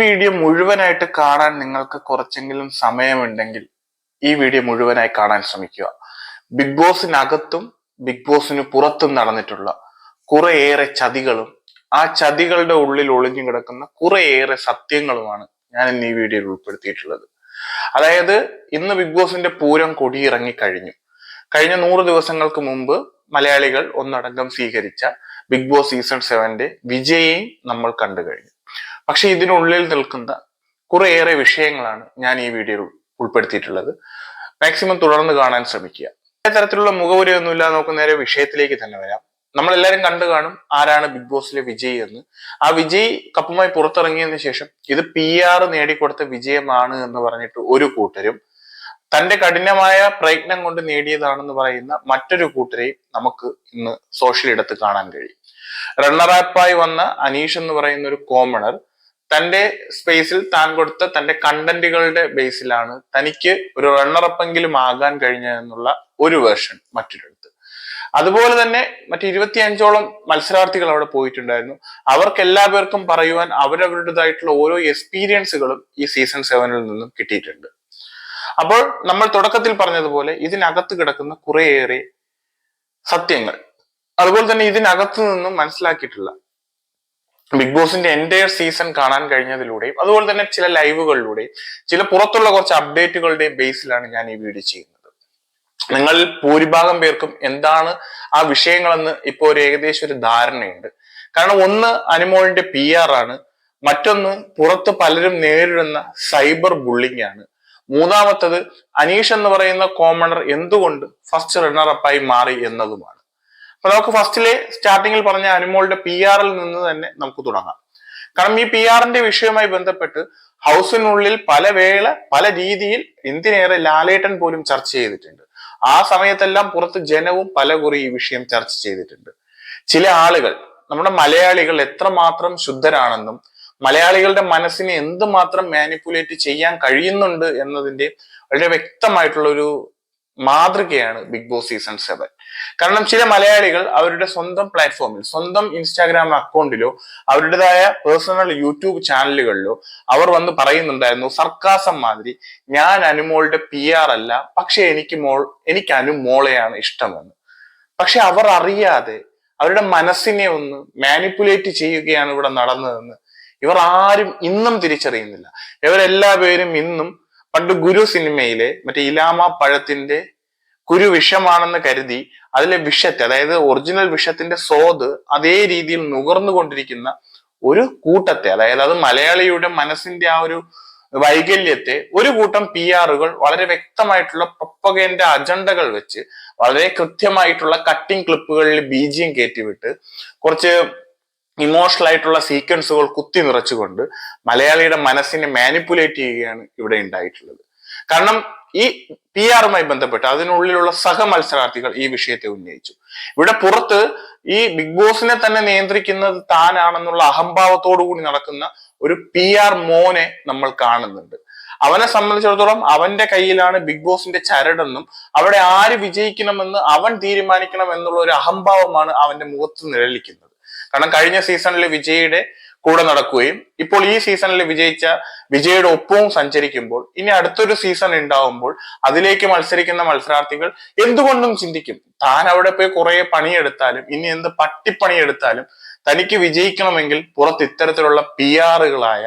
Video മുഴുവനായിട്ട് കാണാൻ നിങ്ങൾക്ക് കുറച്ചെങ്കിലും സമയമുണ്ടെങ്കിൽ ഈ വീഡിയോ മുഴുവനായി കാണാൻ ശ്രമിക്കുക. ബിഗ് ബോസിനകത്തും ബിഗ് ബോസിന് പുറത്തും നടന്നിട്ടുള്ള കുറേയേറെ ചതികളും ആ ചതികളുടെ ഉള്ളിൽ ഒളിഞ്ഞു കിടക്കുന്ന കുറേയേറെ സത്യങ്ങളുമാണ് ഞാൻ ഇന്ന് ഈ വീഡിയോയിൽ ഉൾപ്പെടുത്തിയിട്ടുള്ളത്. അതായത് ഇന്ന് ബിഗ് ബോസിന്റെ പൂരം കൊടിയിറങ്ങി കഴിഞ്ഞു. കഴിഞ്ഞ 100 ദിവസങ്ങൾക്ക് മുമ്പ് മലയാളികൾ ഒന്നടങ്കം സ്വീകരിച്ച ബിഗ് ബോസ് സീസൺ 7ന്റെ വിജയെയും നമ്മൾ കണ്ടു കഴിഞ്ഞു. പക്ഷെ ഇതിനുള്ളിൽ നിൽക്കുന്ന കുറേയേറെ വിഷയങ്ങളാണ് ഞാൻ ഈ വീഡിയോയിൽ ഉൾപ്പെടുത്തിയിട്ടുള്ളത്. മാക്സിമം തുടർന്ന് കാണാൻ ശ്രമിക്കുക. തരത്തിലുള്ള മുഖവുരയൊന്നുമില്ല. നമുക്ക് നേരെ വിഷയത്തിലേക്ക് തന്നെ വരാം. നമ്മളെല്ലാരും കണ്ടു കാണും ആരാണ് ബിഗ് ബോസിലെ വിജയ് എന്ന്. ആ വിജയ് കപ്പുമായി പുറത്തിറങ്ങിയതിനു ശേഷം ഇത് PR നേടിക്കൊടുത്ത വിജയമാണ് എന്ന് പറഞ്ഞിട്ട് ഒരു കൂട്ടരും, തന്റെ കഠിനമായ പ്രയത്നം കൊണ്ട് നേടിയതാണെന്ന് പറയുന്ന മറ്റൊരു കൂട്ടരെയും നമുക്ക് ഇന്ന് സോഷ്യൽ ഇടത്ത് കാണാൻ കഴിയും. റണ്ണറാപ്പായി വന്ന അനീഷ് എന്ന് പറയുന്ന ഒരു കോമണർ തന്റെ സ്പേസിൽ താൻ കൊടുത്ത തന്റെ കണ്ടന്റുകളുടെ ബേസിലാണ് തനിക്ക് ഒരു റണ്ണറപ്പെങ്കിലും ആകാൻ കഴിഞ്ഞതെന്നുള്ള ഒരു വേർഷൻ മറ്റൊരിടത്ത്. അതുപോലെ തന്നെ മറ്റ് 25ഓളം മത്സരാർത്ഥികൾ അവിടെ പോയിട്ടുണ്ടായിരുന്നു. അവർക്ക് എല്ലാവർക്കും പറയുവാൻ അവരവരുടേതായിട്ടുള്ള ഓരോ എക്സ്പീരിയൻസുകളും ഈ സീസൺ 7ൽ നിന്നും കിട്ടിയിട്ടുണ്ട്. അപ്പോൾ നമ്മൾ തുടക്കത്തിൽ പറഞ്ഞതുപോലെ ഇതിനകത്ത് കിടക്കുന്ന കുറേയേറെ സത്യങ്ങൾ, അതുപോലെ തന്നെ ഇതിനകത്ത് നിന്നും മനസ്സിലാക്കിയിട്ടുള്ള ബിഗ് ബോസിന്റെ എൻറ്റയർ സീസൺ കാണാൻ കഴിഞ്ഞതിലൂടെയും അതുപോലെ തന്നെ ചില ലൈവുകളിലൂടെയും ചില പുറത്തുള്ള കുറച്ച് അപ്ഡേറ്റുകളുടെയും ബേസിലാണ് ഞാൻ ഈ വീഡിയോ ചെയ്യുന്നത്. നിങ്ങളിൽ ഭൂരിഭാഗം പേർക്കും എന്താണ് ആ വിഷയങ്ങളെന്ന് ഇപ്പോൾ ഒരു ഏകദേശം ഒരു ധാരണയുണ്ട്. കാരണം ഒന്ന് അനുമോളിന്റെ PR ആണ്, മറ്റൊന്ന് പുറത്ത് പലരും നേരിടുന്ന സൈബർ ബുള്ളിങ് ആണ്, മൂന്നാമത്തത് അനീഷ് എന്ന് പറയുന്ന കോമണർ എന്തുകൊണ്ട് ഫസ്റ്റ് റണ്ണറപ്പായി മാറി എന്നതുമാണ്. അപ്പൊ നമുക്ക് ഫസ്റ്റിലെ സ്റ്റാർട്ടിങ്ങിൽ പറഞ്ഞ അനുമോളുടെ PR-ൽ നിന്ന് തന്നെ നമുക്ക് തുടങ്ങാം. കാരണം ഈ PR-ന്റെ വിഷയവുമായി ബന്ധപ്പെട്ട് ഹൗസിനുള്ളിൽ പല രീതിയിൽ എന്തിനേറെ ലാലേട്ടൻ പോലും ചർച്ച ചെയ്തിട്ടുണ്ട്. ആ സമയത്തെല്ലാം പുറത്ത് ജനവും പലകുറി ഈ വിഷയം ചർച്ച ചെയ്തിട്ടുണ്ട്. ചില ആളുകൾ, നമ്മുടെ മലയാളികൾ എത്രമാത്രം ശുദ്ധരാണെന്നും മലയാളികളുടെ മനസ്സിനെ എന്തുമാത്രം മാനിപ്പുലേറ്റ് ചെയ്യാൻ കഴിയുന്നുണ്ട് എന്നതിന്റെ വളരെ വ്യക്തമായിട്ടുള്ള ഒരു മാതൃകയാണ് ബിഗ് ബോസ് സീസൺ 7. കാരണം ചില മലയാളികൾ അവരുടെ സ്വന്തം പ്ലാറ്റ്ഫോമിൽ, സ്വന്തം ഇൻസ്റ്റാഗ്രാം അക്കൗണ്ടിലോ അവരുടേതായ പേഴ്സണൽ യൂട്യൂബ് ചാനലുകളിലോ അവർ വന്ന് പറയുന്നുണ്ടായിരുന്നു സർക്കാസം മാതിരി, ഞാൻ അനുമോളുടെ PR അല്ല, പക്ഷെ എനിക്ക് അനുമോളെയാണ് ഇഷ്ടമെന്ന്. പക്ഷെ അവർ അറിയാതെ അവരുടെ മനസ്സിനെ ഒന്ന് മാനിപ്പുലേറ്റ് ചെയ്യുകയാണ് ഇവിടെ നടന്നതെന്ന് ഇവർ ആരും ഇന്നും തിരിച്ചറിയുന്നില്ല. ഇവരെല്ലാവരും ഇന്നും പണ്ട് ഗുരു സിനിമയിലെ മറ്റേ ഇലാമ പഴത്തിന്റെ കുരു വിഷമാണെന്ന് കരുതി അതിലെ വിഷത്തെ, അതായത് ഒറിജിനൽ വിഷത്തിന്റെ സ്വാദ് അതേ രീതിയിൽ നുകർന്നുകൊണ്ടിരിക്കുന്ന ഒരു കൂട്ടത്തെ, അതായത് അത് മലയാളിയുടെ മനസ്സിന്റെ ആ ഒരു വൈകല്യത്തെ ഒരു കൂട്ടം PR-കൾ വളരെ വ്യക്തമായിട്ടുള്ള പ്രൊപ്പഗൻഡ അജണ്ടകൾ വെച്ച് വളരെ കൃത്യമായിട്ടുള്ള കട്ടിംഗ് ക്ലിപ്പുകളിൽ BGM കയറ്റിവിട്ട് കുറച്ച് ഇമോഷണൽ ആയിട്ടുള്ള സീക്വൻസുകൾ കുത്തി നിറച്ചുകൊണ്ട് മലയാളിയുടെ മനസ്സിനെ മാനിപ്പുലേറ്റ് ചെയ്യുകയാണ് ഇവിടെ ഉണ്ടായിട്ടുള്ളത്. കാരണം ഈ PR-മായി ബന്ധപ്പെട്ട് അതിനുള്ളിലുള്ള സഹ മത്സരാർത്ഥികൾ ഈ വിഷയത്തെ ഉന്നയിച്ചു. ഇവിടെ പുറത്ത് ഈ ബിഗ് ബോസിനെ തന്നെ നിയന്ത്രിക്കുന്നത് താനാണെന്നുള്ള അഹംഭാവത്തോടു കൂടി നടക്കുന്ന ഒരു PR മോനെ നമ്മൾ കാണുന്നുണ്ട്. അവനെ സംബന്ധിച്ചിടത്തോളം അവന്റെ കയ്യിലാണ് ബിഗ് ബോസിന്റെ ചരടെന്നും അവിടെ ആര് വിജയിക്കണമെന്ന് അവൻ തീരുമാനിക്കണം എന്നുള്ള ഒരു അഹംഭാവമാണ് അവന്റെ മുഖത്ത് നിഴലിക്കുന്നത്. കാരണം കഴിഞ്ഞ സീസണിൽ വിജയുടെ കൂടെ നടക്കുകയും ഇപ്പോൾ ഈ സീസണിൽ വിജയുടെ ഒപ്പവും സഞ്ചരിക്കുമ്പോൾ ഇനി അടുത്തൊരു സീസൺ ഉണ്ടാവുമ്പോൾ അതിലേക്ക് മത്സരിക്കുന്ന മത്സരാർത്ഥികൾ എന്തുകൊണ്ടും ചിന്തിക്കും, താൻ അവിടെ പോയി കുറെ പണിയെടുത്താലും ഇനി എന്ത് പട്ടിപ്പണിയെടുത്താലും തനിക്ക് വിജയിക്കണമെങ്കിൽ പുറത്ത് ഇത്തരത്തിലുള്ള PR-കളായ,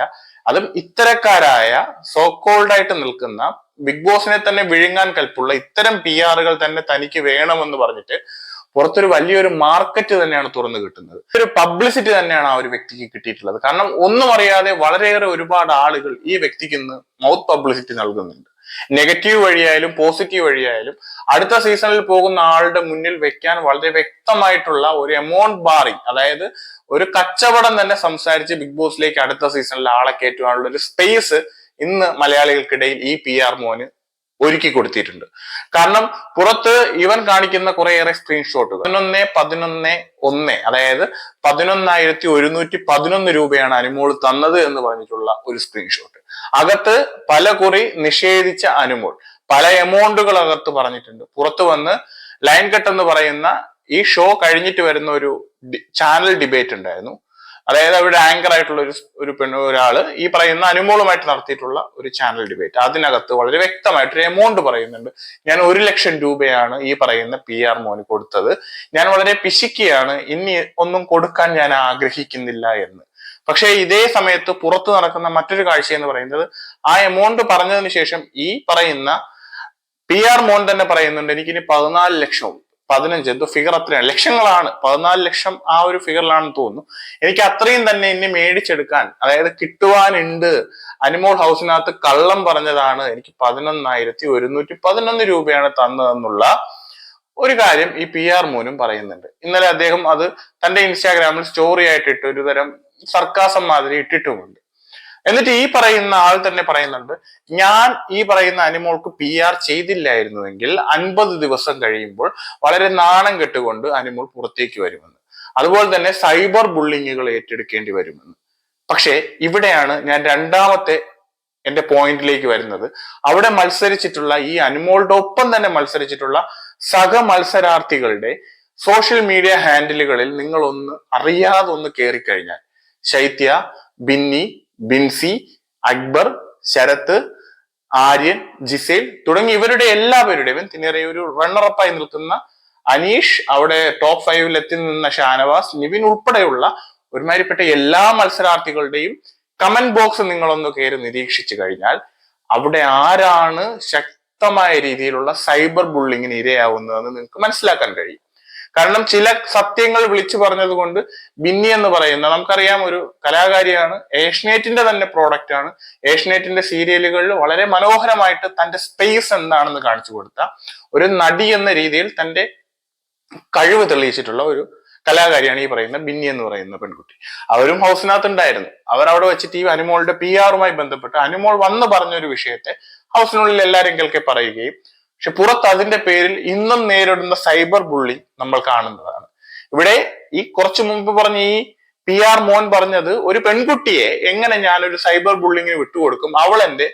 അതും ഇത്തരക്കാരായ സോക്കോൾഡായിട്ട് നിൽക്കുന്ന ബിഗ് ബോസിനെ തന്നെ വിഴുങ്ങാൻ കൽപ്പുള്ള ഇത്തരം PR-കൾ തന്നെ തനിക്ക് വേണമെന്ന് പറഞ്ഞിട്ട് പുറത്തൊരു വലിയൊരു മാർക്കറ്റ് തന്നെയാണ് തുറന്നു കിട്ടുന്നത്. ഒരു പബ്ലിസിറ്റി തന്നെയാണ് ആ ഒരു വ്യക്തിക്ക് കിട്ടിയിട്ടുള്ളത്. കാരണം ഒന്നും അറിയാതെ വളരെയേറെ ഒരുപാട് ആളുകൾ ഈ വ്യക്തിക്ക് ഇന്ന് മൗത്ത് പബ്ലിസിറ്റി നൽകുന്നുണ്ട്. നെഗറ്റീവ് വഴിയായാലും പോസിറ്റീവ് വഴിയായാലും അടുത്ത സീസണിൽ പോകുന്ന ആളുടെ മുന്നിൽ വെക്കാൻ വളരെ വ്യക്തമായിട്ടുള്ള ഒരു എമൗണ്ട് ബാറിങ്, അതായത് ഒരു കച്ചവടം തന്നെ സംസാരിച്ച് ബിഗ് ബോസിലേക്ക് അടുത്ത സീസണിൽ ആളെ കയറ്റുവാനുള്ള ഒരു സ്പേസ് ഇന്ന് മലയാളികൾക്കിടയിൽ ഈ PR മോന് ഒരുക്കി കൊടുത്തിട്ടുണ്ട്. കാരണം പുറത്ത് ഇവൻ കാണിക്കുന്ന കുറേയേറെ സ്ക്രീൻഷോട്ടുകൾ 11-11-1, അതായത് 11,111 രൂപയാണ് അനുമോൾ തന്നത് എന്ന് പറഞ്ഞിട്ടുള്ള ഒരു സ്ക്രീൻഷോട്ട്. അകത്ത് പല കുറി നിഷേധിച്ച അനുമോൾ പല എമൗണ്ടുകൾ അകത്ത് പറഞ്ഞിട്ടുണ്ട്. പുറത്തു വന്ന് ലൈൻ കട്ട് എന്ന് പറയുന്ന ഈ ഷോ കഴിഞ്ഞിട്ട് വരുന്ന ഒരു ചാനൽ ഡിബേറ്റ് ഉണ്ടായിരുന്നു. അതായത് അവിടെ ആങ്കർ ആയിട്ടുള്ള ഒരാള് ഈ പറയുന്ന അനുമോളുമായിട്ട് നടത്തിയിട്ടുള്ള ഒരു ചാനൽ ഡിബേറ്റ്. അതിനകത്ത് വളരെ വ്യക്തമായിട്ടൊരു എമൗണ്ട് പറയുന്നുണ്ട്. ഞാൻ 1,00,000 രൂപയാണ് ഈ പറയുന്ന PR മോന് കൊടുത്തത്, ഞാൻ വളരെ പിശുക്കിയാണ്, ഇനി ഒന്നും കൊടുക്കാൻ ഞാൻ ആഗ്രഹിക്കുന്നില്ല എന്ന്. പക്ഷേ ഇതേ സമയത്ത് പുറത്തു നടക്കുന്ന മറ്റൊരു കാഴ്ച എന്ന് പറയുന്നത്, ആ എമൗണ്ട് പറഞ്ഞതിന് ശേഷം ഈ പറയുന്ന PR മോൻ തന്നെ പറയുന്നുണ്ട്, എനിക്കിനി 14 ലക്ഷവും 15 എന്തോ ഫിഗർ അത്രയാണ്, ലക്ഷങ്ങളാണ്, 14 ലക്ഷം ആ ഒരു ഫിഗറിലാണെന്ന് തോന്നുന്നു, എനിക്ക് അത്രയും തന്നെ ഇനി മേടിച്ചെടുക്കാൻ, അതായത് കിട്ടുവാനുണ്ട്. അനിമോൾ ഹൗസിനകത്ത് കള്ളം പറഞ്ഞതാണ്, എനിക്ക് 11,111 രൂപയാണ് തന്നതെന്നുള്ള ഒരു കാര്യം ഈ PR മോനും പറയുന്നുണ്ട്. ഇന്നലെ അദ്ദേഹം അത് തന്റെ ഇൻസ്റ്റാഗ്രാമിൽ സ്റ്റോറി ആയിട്ട് ഇട്ട് ഒരു തരം സർക്കാസം മാതിരി ഇട്ടിട്ടുമുണ്ട്. എന്നിട്ട് ഈ പറയുന്ന ആൾ തന്നെ പറയുന്നുണ്ട്, ഞാൻ ഈ പറയുന്ന അനിമോൾക്ക് PR ചെയ്തില്ലായിരുന്നുവെങ്കിൽ 50 ദിവസം കഴിയുമ്പോൾ വളരെ നാണം കെട്ടുകൊണ്ട് അനിമോൾ പുറത്തേക്ക് വരുമെന്ന്, അതുപോലെ തന്നെ സൈബർ ബുള്ളിങ്ങുകൾ ഏറ്റെടുക്കേണ്ടി വരുമെന്ന്. പക്ഷേ ഇവിടെയാണ് ഞാൻ രണ്ടാമത്തെ എന്റെ പോയിന്റിലേക്ക് വരുന്നത്. അവിടെ മത്സരിച്ചിട്ടുള്ള ഈ അനിമോളുടെ ഒപ്പം തന്നെ മത്സരിച്ചിട്ടുള്ള സഹ മത്സരാർത്ഥികളുടെ സോഷ്യൽ മീഡിയ ഹാൻഡിലുകളിൽ നിങ്ങൾ അറിയാതെ ഒന്ന് കയറിക്കഴിഞ്ഞാൽ, ശൈത്യ, ബിന്നി, ബിൻസി, അക്ബർ, ശരത്ത്, ആര്യൻ, ജിസേൽ തുടങ്ങി ഇവരുടെ എല്ലാവരുടെയും പിന്നെ ഒരു റണ്ണറപ്പായി നിൽക്കുന്ന അനീഷ്, അവിടെ ടോപ്പ് 5-ൽ എത്തി നിന്ന ഷാനവാസ്, നിവിൻ ഉൾപ്പെടെയുള്ള ഒരുമാതിരിപ്പെട്ട എല്ലാ മത്സരാർത്ഥികളുടെയും കമന്റ് ബോക്സ് നിങ്ങളൊന്ന് കയറി നിരീക്ഷിച്ചു കഴിഞ്ഞാൽ അവിടെ ആരാണ് ശക്തമായ രീതിയിലുള്ള സൈബർ ബുള്ളിങ്ങിന് ഇരയാവുന്നതെന്ന് നിങ്ങൾക്ക് മനസ്സിലാക്കാൻ കഴിയും. കാരണം ചില സത്യങ്ങൾ വിളിച്ചു പറഞ്ഞത് കൊണ്ട് ബിന്നി എന്ന് പറയുന്ന, നമുക്കറിയാം, ഒരു കലാകാരിയാണ്, ഏഷ്യനെറ്റിന്റെ തന്നെ പ്രോഡക്റ്റ് ആണ്, ഏഷ്യനെറ്റിന്റെ സീരിയലുകളിൽ വളരെ മനോഹരമായിട്ട് തന്റെ സ്പേസ് എന്താണെന്ന് കാണിച്ചു കൊടുത്ത ഒരു നടി എന്ന രീതിയിൽ തന്റെ കഴിവ് തെളിയിച്ചിട്ടുള്ള ഒരു കലാകാരിയാണ് ഈ പറയുന്ന ബിന്നി എന്ന് പറയുന്ന പെൺകുട്ടി. അവരും ഹൗസിനകത്ത് ഉണ്ടായിരുന്നു. അവർ അവിടെ വെച്ചിട്ട് ഈ അനിമോളുടെ PR-മായി ബന്ധപ്പെട്ട് അനിമോൾ വന്ന് പറഞ്ഞൊരു വിഷയത്തെ ഹൗസിനുള്ളിൽ എല്ലാവരും കേൾക്കെ പറയുകയും, പക്ഷെ പുറത്ത് അതിന്റെ പേരിൽ ഇന്നും നേരിടുന്ന സൈബർ ബുള്ളി നമ്മൾ കാണുന്നതാണ്. ഇവിടെ ഈ കുറച്ചു മുമ്പ് പറഞ്ഞ ഈ PR മോൻ പറഞ്ഞത്, ഒരു പെൺകുട്ടിയെ എങ്ങനെ ഞാനൊരു സൈബർ ബുള്ളിങ്ങിന് വിട്ടുകൊടുക്കും, അവൾ എന്റെ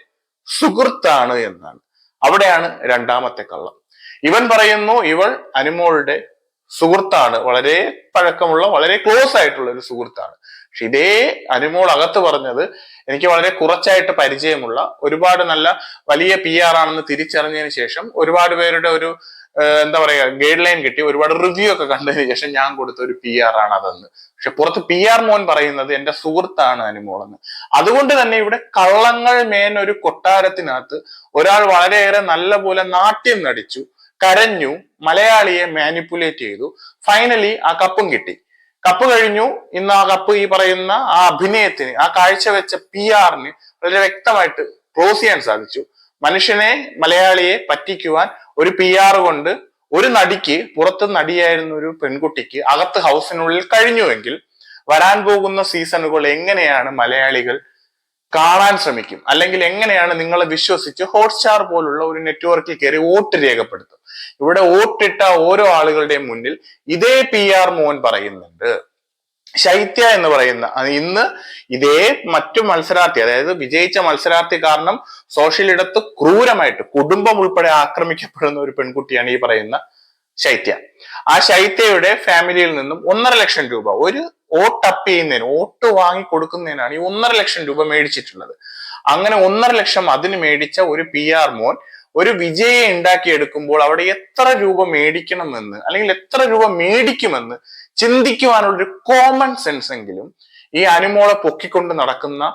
സുഹൃത്താണ് എന്നാണ്. അവിടെയാണ് രണ്ടാമത്തെ കള്ളം. ഇവൻ പറയുന്നു ഇവൾ അനിമോളുടെ സുഹൃത്താണ്, വളരെ പഴക്കമുള്ള വളരെ ക്ലോസ് ആയിട്ടുള്ള ഒരു സുഹൃത്താണ്. പക്ഷെ ഇതേ അനിമോൾ അകത്ത് പറഞ്ഞത്, എനിക്ക് വളരെ കുറച്ചായിട്ട് പരിചയമുള്ള, ഒരുപാട് നല്ല വലിയ PR ആണെന്ന് തിരിച്ചറിഞ്ഞതിന് ശേഷം ഒരുപാട് പേരുടെ ഒരു എന്താ പറയാ ഗൈഡ് ലൈൻ കിട്ടി, ഒരുപാട് റിവ്യൂ ഒക്കെ കണ്ടതിന് ശേഷം ഞാൻ കൊടുത്ത ഒരു PR ആണ് അതെന്ന്. പക്ഷെ പുറത്ത് PR മോൻ പറയുന്നത് എന്റെ സുഹൃത്താണ് അനിമോൾ എന്ന്. അതുകൊണ്ട് തന്നെ ഇവിടെ കള്ളങ്ങൾ മേൻ ഒരു കൊട്ടാരത്തിനകത്ത് ഒരാൾ വളരെയേറെ നല്ല പോലെ നാട്യം നടിച്ചു, കരഞ്ഞു, മലയാളിയെ മാനിപ്പുലേറ്റ് ചെയ്തു, ഫൈനലി ആ കപ്പും കിട്ടി. കപ്പ് കഴിഞ്ഞു. ഇന്ന് ആ കപ്പ് ഈ പറയുന്ന ആ അഭിനയത്തിന്, ആ കാഴ്ചവെച്ച PR-ന് വളരെ വ്യക്തമായിട്ട് ക്ലോസ് ചെയ്യാൻ സാധിച്ചു. മനുഷ്യനെ, മലയാളിയെ പറ്റിക്കുവാൻ ഒരു PR കൊണ്ട് ഒരു നടിക്ക്, പുറത്ത് നടിയായിരുന്ന ഒരു പെൺകുട്ടിക്ക് അകത്ത് ഹൗസിനുള്ളിൽ കഴിഞ്ഞുവെങ്കിൽ വരാൻ പോകുന്ന സീസണുകൾ എങ്ങനെയാണ് മലയാളികൾ കാണാൻ ശ്രമിക്കും, അല്ലെങ്കിൽ എങ്ങനെയാണ് നിങ്ങളെ വിശ്വസിച്ച് ഹോട്ട്സ്റ്റാർ പോലുള്ള ഒരു നെറ്റ്വർക്കിൽ കയറി വോട്ട് രേഖപ്പെടുത്തും. ഇവിടെ വോട്ടിട്ട ഓരോ ആളുകളുടെയും മുന്നിൽ ഇതേ PR മോൻ പറയുന്നുണ്ട്, ശൈത്യ എന്ന് പറയുന്ന ഇന്ന് ഇതേ മറ്റു മത്സരാർത്ഥി, അതായത് വിജയിച്ച മത്സരാർത്ഥി കാരണം സോഷ്യൽ ഇടത്ത് ക്രൂരമായിട്ട് കുടുംബം ഉൾപ്പെടെ ആക്രമിക്കപ്പെടുന്ന ഒരു പെൺകുട്ടിയാണ് ഈ പറയുന്ന ശൈത്യ. ആ ശൈത്യയുടെ ഫാമിലിയിൽ നിന്നും 1,50,000 രൂപ ഒരു വോട്ട് അപ്പ് ചെയ്യുന്നതിന്, വോട്ട് വാങ്ങി കൊടുക്കുന്നതിനാണ് ഈ 1,50,000 രൂപ മേടിച്ചിട്ടുള്ളത്. അങ്ങനെ 1,50,000 അതിന് മേടിച്ച ഒരു PR മോൻ ഒരു വിജയെ ഉണ്ടാക്കിയെടുക്കുമ്പോൾ അവിടെ എത്ര രൂപ മേടിക്കണമെന്ന്, അല്ലെങ്കിൽ എത്ര രൂപ മേടിക്കുമെന്ന് ചിന്തിക്കുവാനുള്ള ഒരു കോമൺ സെൻസ് എങ്കിലും ഈ അനിമോളെ പൊക്കിക്കൊണ്ട് നടക്കുന്ന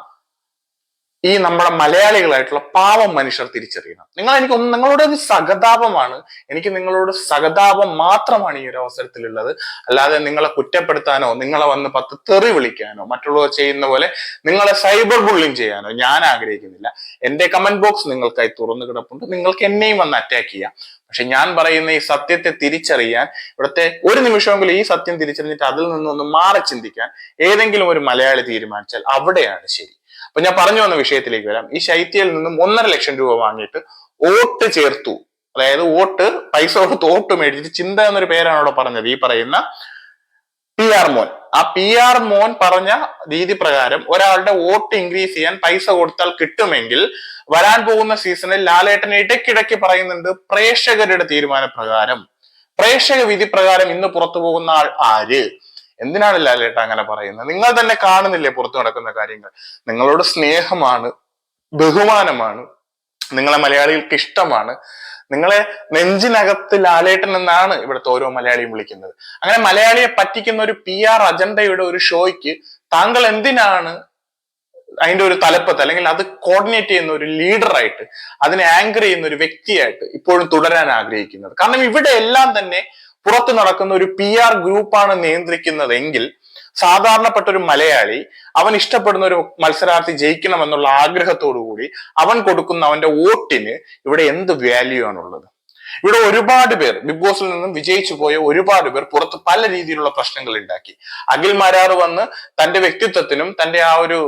ഈ നമ്മുടെ മലയാളികളായിട്ടുള്ള പാവം മനുഷ്യർ തിരിച്ചറിയണം. നിങ്ങളോട് ഒരു സഹതാപമാണ്, എനിക്ക് നിങ്ങളോട് സഹതാപം മാത്രമാണ് ഈ ഒരു അവസരത്തിലുള്ളത്. അല്ലാതെ നിങ്ങളെ കുറ്റപ്പെടുത്താനോ, നിങ്ങളെ വന്ന് 10 തെറി വിളിക്കാനോ, മറ്റുള്ളവർ ചെയ്യുന്ന പോലെ നിങ്ങളെ സൈബർ ബുള്ളിങ് ചെയ്യാനോ ഞാൻ ആഗ്രഹിക്കുന്നില്ല. എന്റെ കമന്റ് ബോക്സ് നിങ്ങൾക്കായി തുറന്നു കിടപ്പുണ്ട്, നിങ്ങൾക്ക് എന്നെയും വന്ന് അറ്റാക്ക് ചെയ്യാം. പക്ഷെ ഞാൻ പറയുന്ന ഈ സത്യത്തെ തിരിച്ചറിയാൻ, ഇവിടുത്തെ ഒരു നിമിഷമെങ്കിലും ഈ സത്യം തിരിച്ചറിഞ്ഞിട്ട് അതിൽ നിന്നൊന്ന് മാറി ചിന്തിക്കാൻ ഏതെങ്കിലും ഒരു മലയാളി തീരുമാനിച്ചാൽ അവിടെയാണ് ശരി. അപ്പൊ ഞാൻ പറഞ്ഞു വന്ന വിഷയത്തിലേക്ക് വരാം. ഈ ശൈത്യയിൽ നിന്നും 1,50,000 രൂപ വാങ്ങിയിട്ട് വോട്ട് ചേർത്തു, അതായത് പൈസ കൊടുത്ത് വോട്ട് മേടിച്ചിട്ട്, ചിന്ത എന്നൊരു പേരാണ് അവിടെ പറഞ്ഞത്, ഈ പറയുന്ന PR മോൻ. ആ PR മോൻ പറഞ്ഞ രീതി പ്രകാരം ഒരാളുടെ വോട്ട് ഇൻക്രീസ് ചെയ്യാൻ പൈസ കൊടുത്താൽ കിട്ടുമെങ്കിൽ വരാൻ പോകുന്ന സീസണിൽ ലാലേട്ടൻ ഇടയ്ക്കിടയ്ക്ക് പറയുന്നുണ്ട്, പ്രേക്ഷകരുടെ തീരുമാനപ്രകാരം, പ്രേക്ഷക വിധി പ്രകാരം ഇന്ന് പുറത്തു പോകുന്ന ആൾ ആര്, എന്തിനാണ് ലാലേട്ട അങ്ങനെ പറയുന്നത്? നിങ്ങൾ തന്നെ കാണുന്നില്ലേ പുറത്തു നടക്കുന്ന കാര്യങ്ങൾ? നിങ്ങളോട് സ്നേഹമാണ്, ബഹുമാനമാണ്, നിങ്ങളെ മലയാളികൾക്ക് ഇഷ്ടമാണ്. നിങ്ങളെ നെഞ്ചിനകത്ത് ലാലേട്ടൻ എന്നാണ് ഇവിടുത്തെ ഓരോ മലയാളിയും വിളിക്കുന്നത്. അങ്ങനെ മലയാളിയെ പറ്റിക്കുന്ന ഒരു PR അജണ്ടയുടെ ഒരു ഷോയ്ക്ക് താങ്കൾ എന്തിനാണ് അതിന്റെ ഒരു തലപ്പത്ത്, അല്ലെങ്കിൽ അത് കോർഡിനേറ്റ് ചെയ്യുന്ന ഒരു ലീഡറായിട്ട്, അതിനെ ആങ്കർ ചെയ്യുന്ന ഒരു വ്യക്തിയായിട്ട് ഇപ്പോഴും തുടരാൻ ആഗ്രഹിക്കുന്നത്? കാരണം ഇവിടെ എല്ലാം തന്നെ പുറത്തു നടക്കുന്ന ഒരു PR ഗ്രൂപ്പാണ് നിയന്ത്രിക്കുന്നതെങ്കിൽ സാധാരണപ്പെട്ട ഒരു മലയാളി, അവൻ ഇഷ്ടപ്പെടുന്ന ഒരു മത്സരാർത്ഥി ജയിക്കണം എന്നുള്ള ആഗ്രഹത്തോടു കൂടി അവൻ കൊടുക്കുന്ന അവന്റെ വോട്ടിന് ഇവിടെ എന്ത് വാല്യൂ ആണുള്ളത്? ഇവിടെ ഒരുപാട് പേർ, ബിഗ് ബോസിൽ നിന്നും വിജയിച്ചു പോയ ഒരുപാട് പേർ പുറത്ത് പല രീതിയിലുള്ള പ്രശ്നങ്ങൾ ഉണ്ടാക്കി. അഖിൽ മാരാർ വന്ന് തന്റെ വ്യക്തിത്വത്തിനും തന്റെ ആ ഒരു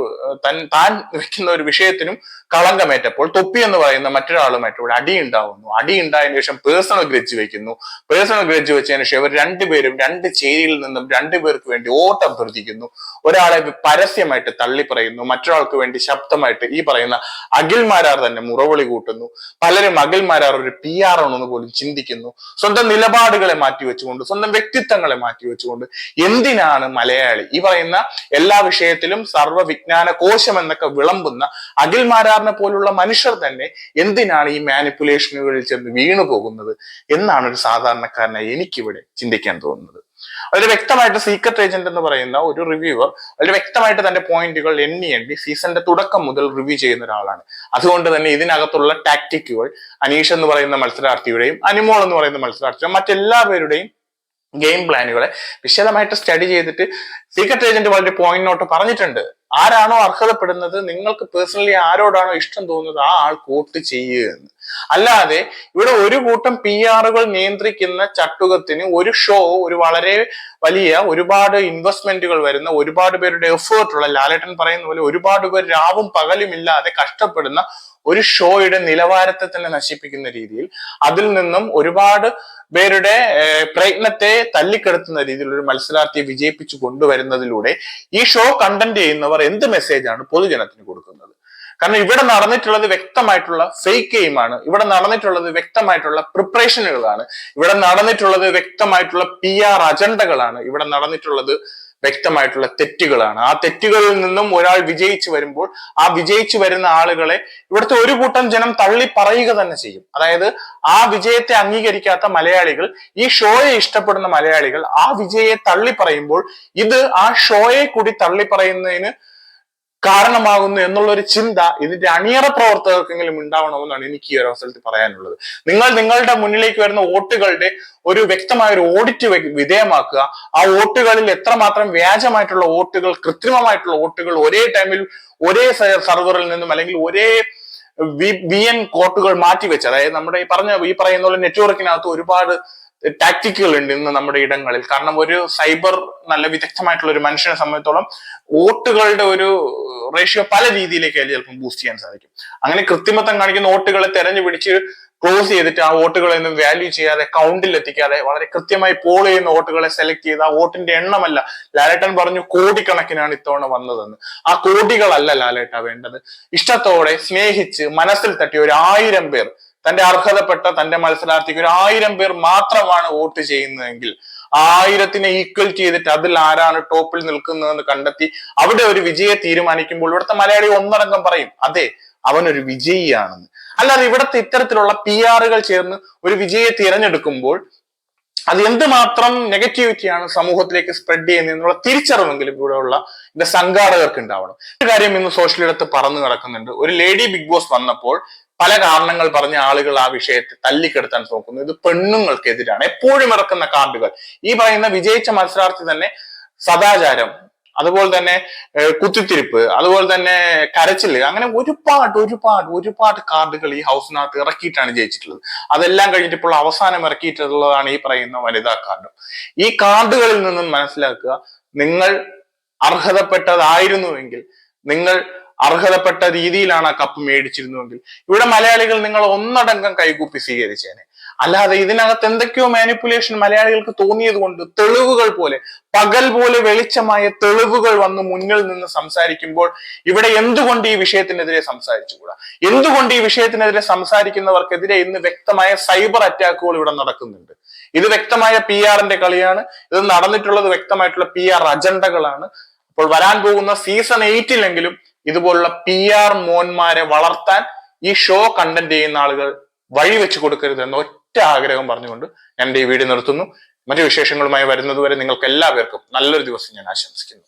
താൻ വെക്കുന്ന ഒരു വിഷയത്തിനും കളങ്കമേറ്റപ്പോൾ തൊപ്പി എന്ന് പറയുന്ന മറ്റൊരാളുമായിട്ട് ഇവിടെ അടി ഉണ്ടാവുന്നു. അടി ഉണ്ടായതിനു ശേഷം പേഴ്സണൽ ഗ്രഡ്ജ് വെക്കുന്നു. പേഴ്സണൽ ഗ്രഡ്ജ് വെച്ചതിന് ശേഷം ഇവർ രണ്ടുപേരും രണ്ട് ചേരിയിൽ നിന്നും രണ്ടുപേർക്ക് വേണ്ടി വോട്ട് അഭ്യർത്ഥിക്കുന്നു. ഒരാളെ പരസ്യമായിട്ട് തള്ളി പറയുന്നു, മറ്റൊരാൾക്ക് വേണ്ടി ശബ്ദമായിട്ട് ഈ പറയുന്ന അഖിൽ മാരാർ തന്നെ മുറവിളി കൂട്ടുന്നു. പലരും അഖിൽ മാരാർ ഒരു PR ആണെന്ന് പോലും ചിന്തിക്കുന്നു. സ്വന്തം നിലപാടുകളെ മാറ്റിവെച്ചുകൊണ്ട്, സ്വന്തം വ്യക്തിത്വങ്ങളെ മാറ്റിവെച്ചുകൊണ്ട് എന്തിനാണ് മലയാളി ഈ പറയുന്ന എല്ലാ വിഷയത്തിലും സർവ്വ വിജ്ഞാന കോശം എന്നൊക്കെ വിളമ്പുന്ന അഖിൽ മാരാറിനെ പോലുള്ള മനുഷ്യർ തന്നെ എന്തിനാണ് ഈ മാനിപ്പുലേഷനുകളിൽ ചെന്ന് വീണു പോകുന്നത് എന്നാണ് ഒരു സാധാരണക്കാരനായി എനിക്കിവിടെ ചിന്തിക്കാൻ തോന്നുന്നത്. വളരെ വ്യക്തമായിട്ട് സീക്രട്ട് ഏജന്റ് എന്ന് പറയുന്ന ഒരു റിവ്യൂവർ വളരെ വ്യക്തമായിട്ട് തന്റെ പോയിന്റുകൾ എണ്ണി സീസണിന്റെ തുടക്കം മുതൽ റിവ്യൂ ചെയ്യുന്ന ഒരാളാണ്. അതുകൊണ്ട് തന്നെ ഇതിനകത്തുള്ള ടാക്ടിക്കുകൾ അനീഷ് എന്ന് പറയുന്ന മത്സരാർത്ഥിയുടെയും അനിമോൾ എന്ന് പറയുന്ന മത്സരാർത്ഥിയുടെയും മറ്റെല്ലാവരുടെയും ഗെയിം പ്ലാനുകളെ വിശദമായിട്ട് സ്റ്റഡി ചെയ്തിട്ട് സീക്രട്ട് ഏജന്റ് വളരെ പോയിന്റ് നോട്ട് പറഞ്ഞിട്ടുണ്ട്. ആരാണോ അർഹതപ്പെടുന്നത്, നിങ്ങൾക്ക് പേഴ്സണലി ആരോടാണോ ഇഷ്ടം തോന്നുന്നത് ആ ആൾ വോട്ട് ചെയ്യുക എന്ന്. അല്ലാതെ ഇവിടെ ഒരു കൂട്ടം PR നിയന്ത്രിക്കുന്ന ചട്ടുകത്തിന് ഒരു ഷോ, ഒരു വളരെ വലിയ ഒരുപാട് ഇൻവെസ്റ്റ്മെന്റുകൾ വരുന്ന, ഒരുപാട് പേരുടെ എഫേർട്ടുള്ള, ലാലേട്ടൻ പറയുന്ന പോലെ ഒരുപാട് പേർ രാവും പകലും ഇല്ലാതെ കഷ്ടപ്പെടുന്ന ഒരു ഷോയുടെ നിലവാരത്തെ തന്നെ നശിപ്പിക്കുന്ന രീതിയിൽ, അതിൽ നിന്നും ഒരുപാട് പേരുടെ പ്രയത്നത്തെ തല്ലിക്കെടുത്തുന്ന രീതിയിൽ ഒരു മത്സരാർത്ഥിയെ വിജയിപ്പിച്ചു കൊണ്ടുവരുന്നതിലൂടെ ഈ ഷോ കണ്ടന്റ് ചെയ്യുന്നവർ എന്ത് മെസ്സേജാണ് പൊതുജനത്തിന് കൊടുക്കുന്നത്? കാരണം ഇവിടെ നടന്നിട്ടുള്ളത് വ്യക്തമായിട്ടുള്ള ഫേക്ക് ഗെയിമാണ്, ഇവിടെ നടന്നിട്ടുള്ളത് വ്യക്തമായിട്ടുള്ള പ്രിപ്പറേഷനുകളാണ്, ഇവിടെ നടന്നിട്ടുള്ളത് വ്യക്തമായിട്ടുള്ള PR അജണ്ടകളാണ്, ഇവിടെ നടന്നിട്ടുള്ളത് വ്യക്തമായിട്ടുള്ള തെറ്റുകളാണ്. ആ തെറ്റുകളിൽ നിന്നും ഒരാൾ വിജയിച്ചു വരുമ്പോൾ ആ വിജയിച്ചു വരുന്ന ആളുകളെ ഇവിടുത്തെ ഒരു കൂട്ടം ജനം തള്ളി പറയുക തന്നെ ചെയ്യും. അതായത് ആ വിജയത്തെ അംഗീകരിക്കാത്ത മലയാളികൾ, ഈ ഷോയെ ഇഷ്ടപ്പെടുന്ന മലയാളികൾ ആ വിജയെ തള്ളി പറയുമ്പോൾ ഇത് ആ ഷോയെ കൂടി തള്ളി പറയുന്നതിന് കാരണമാകുന്നു എന്നുള്ള ഒരു ചിന്ത ഇതിന്റെ അണിയറ പ്രവർത്തകർക്കെങ്കിലും ഉണ്ടാവണമെന്നാണ് എനിക്ക് ഈ ഒരു അവസരത്തിൽ പറയാനുള്ളത്. നിങ്ങൾ നിങ്ങളുടെ മുന്നിലേക്ക് വരുന്ന വോട്ടുകളുടെ ഒരു വ്യക്തമായ ഒരു ഓഡിറ്റ് വിധേയമാക്കുക. ആ വോട്ടുകളിൽ എത്രമാത്രം വ്യാജമായിട്ടുള്ള വോട്ടുകൾ, കൃത്രിമമായിട്ടുള്ള വോട്ടുകൾ ഒരേ ടൈമിൽ ഒരേ സർവറിൽ നിന്നും അല്ലെങ്കിൽ ഒരേ VN കോട്ടുകൾ മാറ്റിവെച്ച്, അതായത് നമ്മുടെ ഈ പറയുന്ന നെറ്റ്വർക്കിനകത്ത് ഒരുപാട് ടാക്ടിക്കുകൾ ഉണ്ട് ഇന്ന് നമ്മുടെ ഇടങ്ങളിൽ. കാരണം ഒരു സൈബർ നല്ല വിദഗ്ധമായിട്ടുള്ള ഒരു മനുഷ്യനെ സംബന്ധിച്ചോളം വോട്ടുകളുടെ ഒരു റേഷ്യോ പല രീതിയിലേക്ക് ചിലപ്പം ബൂസ്റ്റ് ചെയ്യാൻ സാധിക്കും. അങ്ങനെ കൃത്രിമത്വം കാണിക്കുന്ന വോട്ടുകളെ തെരഞ്ഞു പിടിച്ച് ക്ലോസ് ചെയ്തിട്ട് ആ വോട്ടുകളൊന്നും വാല്യൂ ചെയ്യാതെ, കൗണ്ടിൽ എത്തിക്കാതെ, വളരെ കൃത്യമായി പോൾ ചെയ്യുന്ന വോട്ടുകളെ സെലക്ട് ചെയ്ത് ആ വോട്ടിന്റെ എണ്ണമല്ല, ലാലേട്ടൻ പറഞ്ഞു കോടിക്കണക്കിനാണ് ഇത്തവണ വന്നതെന്ന്. ആ കോടികളല്ല ലാലേട്ട വേണ്ടത്. ഇഷ്ടത്തോടെ സ്നേഹിച്ച് മനസ്സിൽ തട്ടി ഒരു 1000 പേർ, തന്റെ അർഹതപ്പെട്ട തന്റെ മത്സരാർത്ഥിക്ക് ഒരു 1000 പേർ മാത്രമാണ് വോട്ട് ചെയ്യുന്നതെങ്കിൽ 1000നെ ഈക്വൽ ചെയ്തിട്ട് അതിൽ ആരാണ് ടോപ്പിൽ നിൽക്കുന്നതെന്ന് കണ്ടെത്തി അവിടെ ഒരു വിജയെ തീരുമാനിക്കുമ്പോൾ ഇവിടുത്തെ മലയാളി ഒന്നടങ്കം പറയും അതെ അവനൊരു വിജയിയാണെന്ന്. അല്ലാതെ ഇവിടുത്തെ ഇത്തരത്തിലുള്ള PR ചേർന്ന് ഒരു വിജയെ തിരഞ്ഞെടുക്കുമ്പോൾ അത് എന്തുമാത്രം നെഗറ്റിവിറ്റിയാണ് സമൂഹത്തിലേക്ക് സ്പ്രെഡ് ചെയ്യുന്നത് എന്നുള്ള തിരിച്ചറിവെങ്കിലും ഇവിടെയുള്ള ഇതിന്റെ സംഘാടകർക്ക് ഉണ്ടാവണം. ഒരു കാര്യം ഇന്ന് സോഷ്യലിടത്ത് പറന്നു കിടക്കുന്നുണ്ട്. ഒരു ലേഡി ബിഗ് ബോസ് വന്നപ്പോൾ പല കാരണങ്ങൾ പറഞ്ഞ ആളുകൾ ആ വിഷയത്തെ തല്ലിക്കെടുത്താൻ നോക്കുന്നു. ഇത് പെണ്ണുങ്ങൾക്കെതിരാണ് എപ്പോഴും ഇറക്കുന്ന കാർഡുകൾ. ഈ പറയുന്ന വിജയിച്ച മത്സരാർത്ഥി തന്നെ സദാചാരം, അതുപോലെ തന്നെ കുത്തിത്തിരിപ്പ്, അതുപോലെ തന്നെ കരച്ചില്, അങ്ങനെ ഒരുപാട് കാർഡുകൾ ഈ ഹൗസിനകത്ത് ഇറക്കിയിട്ടാണ് ജയിച്ചിട്ടുള്ളത്. അതെല്ലാം കഴിഞ്ഞിട്ട് ഇപ്പോൾ അവസാനം ഇറക്കിയിട്ടുള്ളതാണ് ഈ പറയുന്ന വനിതാ കാർഡ്. ഈ കാർഡുകളിൽ നിന്നും മനസ്സിലാക്കുക, നിങ്ങൾ അർഹതപ്പെട്ടതായിരുന്നുവെങ്കിൽ, നിങ്ങൾ അർഹതപ്പെട്ട രീതിയിലാണ് ആ കപ്പ് മേടിച്ചിരുന്നുവെങ്കിൽ ഇവിടെ മലയാളികൾ നിങ്ങൾ ഒന്നടങ്കം കൈകൂപ്പി സ്വീകരിച്ചേനെ. അല്ലാതെ ഇതിനകത്ത് എന്തൊക്കെയോ മാനിപ്പുലേഷൻ മലയാളികൾക്ക് തോന്നിയത് കൊണ്ട് തെളിവുകൾ പോലെ, പകൽ പോലെ വെളിച്ചമായ തെളിവുകൾ വന്ന് മുന്നിൽ നിന്ന് സംസാരിക്കുമ്പോൾ ഇവിടെ എന്തുകൊണ്ട് ഈ വിഷയത്തിനെതിരെ സംസാരിച്ചുകൂടാ? എന്തുകൊണ്ട് ഈ വിഷയത്തിനെതിരെ സംസാരിക്കുന്നവർക്കെതിരെ ഇന്ന് വ്യക്തമായ സൈബർ അറ്റാക്കുകൾ ഇവിടെ നടക്കുന്നുണ്ട്? ഇത് വ്യക്തമായ PR-ന്റെ കളിയാണ്. ഇത് നടന്നിട്ടുള്ളത് വ്യക്തമായിട്ടുള്ള PR അജണ്ടകളാണ്. അപ്പോൾ വരാൻ പോകുന്ന സീസൺ 8-ലെങ്കിലും ഇതുപോലുള്ള PR മോന്മാരെ വളർത്താൻ ഈ ഷോ കണ്ടന്റ് ചെയ്യുന്ന ആളുകൾ വഴിവെച്ച് കൊടുക്കരുത് എന്ന ഒറ്റ ആഗ്രഹം പറഞ്ഞുകൊണ്ട് ഞാൻ ഈ വീഡിയോ നിർത്തുന്നു. മറ്റു വിശേഷങ്ങളുമായി വരുന്നതുവരെ നിങ്ങൾക്ക് എല്ലാവർക്കും നല്ലൊരു ദിവസം ഞാൻ ആശംസിക്കുന്നു.